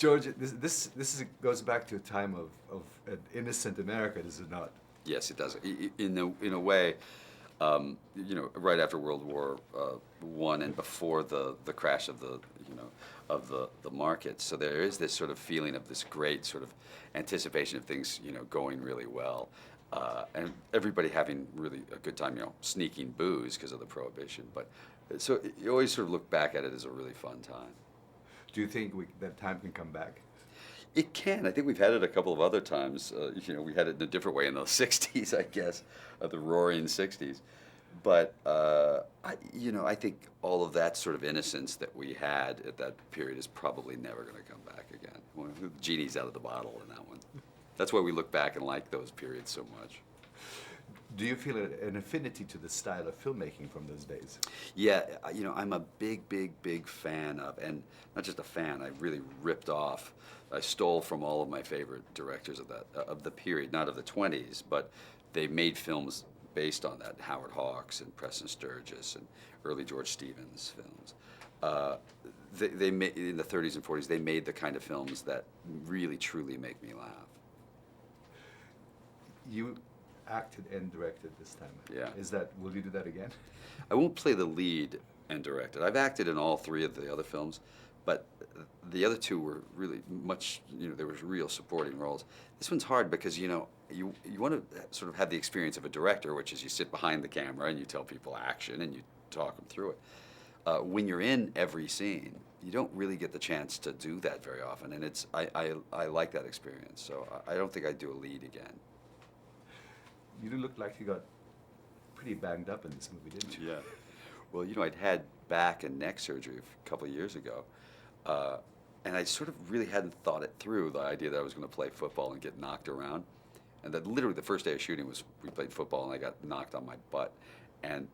George, goes back to a time of an innocent America, does it not? Yes, it does. In a way, right after World War One and before the crash of the market. So there is this sort of feeling of this great sort of anticipation of things going really well, and everybody having really a good time. Sneaking booze because of the prohibition. But so you always sort of look back at it as a really fun time. Do you think that time can come back? It can. I think we've had it a couple of other times. We had it in a different way in the '60s, I guess, the roaring '60s. But I think all of that sort of innocence that we had at that period is probably never going to come back again. Well, the genie's out of the bottle in that one. That's why we look back and like those periods so much. Do you feel an affinity to the style of filmmaking from those days? Yeah, I'm a big fan of, and not just a fan. I really ripped off. I stole from all of my favorite directors of the period, not of the '20s, but they made films based on that. Howard Hawks and Preston Sturges and early George Stevens films. They made in the '30s and '40s. They made the kind of films that really truly make me laugh. You acted and directed this time. Yeah. Will you do that again? I won't play the lead and direct it. I've acted in all three of the other films, but the other two were really much, there was real supporting roles. This one's hard because, you want to sort of have the experience of a director, which is you sit behind the camera and you tell people action and you talk them through it. When you're in every scene, you don't really get the chance to do that very often, and I like that experience, so I don't think I'd do a lead again. You do look like you got pretty banged up in this movie, didn't you? Yeah. Well, I'd had back and neck surgery a couple of years ago, and I sort of really hadn't thought it through, the idea that I was going to play football and get knocked around. And that literally the first day of shooting we played football, and I got knocked on my butt and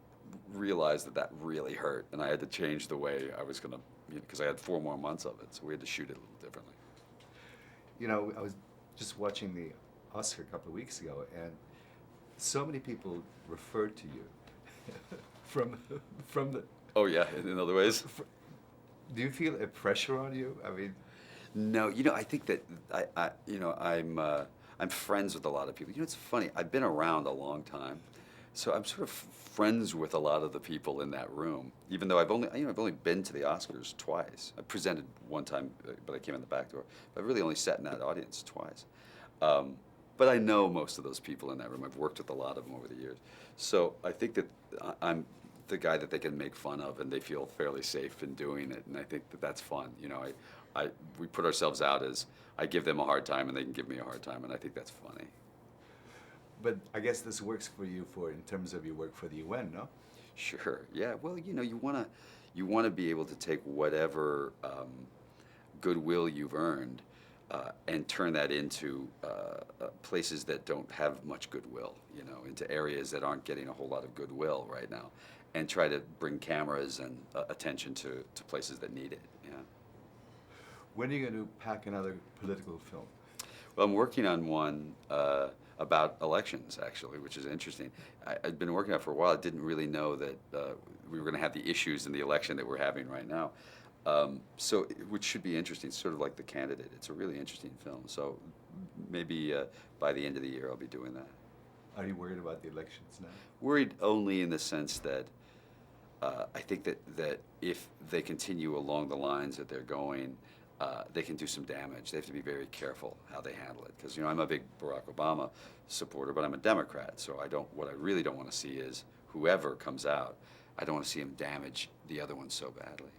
realized that really hurt, and I had to change the way I was going to, because I had 4 more months of it, so we had to shoot it a little differently. I was just watching the Oscar a couple of weeks ago, and so many people referred to you from the. Oh yeah, in other ways. Do you feel a pressure on you? I mean, no. I think that I'm friends with a lot of people. It's funny. I've been around a long time, so I'm sort of friends with a lot of the people in that room. Even though I've only been to the Oscars twice. I presented one time, but I came in the back door. I've really only sat in that audience twice. But I know most of those people in that room. I've worked with a lot of them over the years. So I think that I'm the guy that they can make fun of, and they feel fairly safe in doing it. And I think that that's fun. We put ourselves out as I give them a hard time, and they can give me a hard time, and I think that's funny. But I guess this works for you in terms of your work for the UN, no? Sure. Yeah. Well, you wanna be able to take whatever goodwill you've earned. And turn that into places that don't have much goodwill, into areas that aren't getting a whole lot of goodwill right now, and try to bring cameras and attention to places that need it. Yeah. When are you going to pack another political film? Well, I'm working on one about elections, actually, which is interesting. I'd been working on it for a while. I didn't really know that we were going to have the issues in the election that we're having right now. Which should be interesting, sort of like The Candidate. It's a really interesting film. So maybe by the end of the year I'll be doing that. Are you worried about the elections now? Worried only in the sense that I think that if they continue along the lines that they're going, they can do some damage. They have to be very careful how they handle it. Because I'm a big Barack Obama supporter, but I'm a Democrat. So what I really don't want to see is whoever comes out, I don't want to see him damage the other one so badly.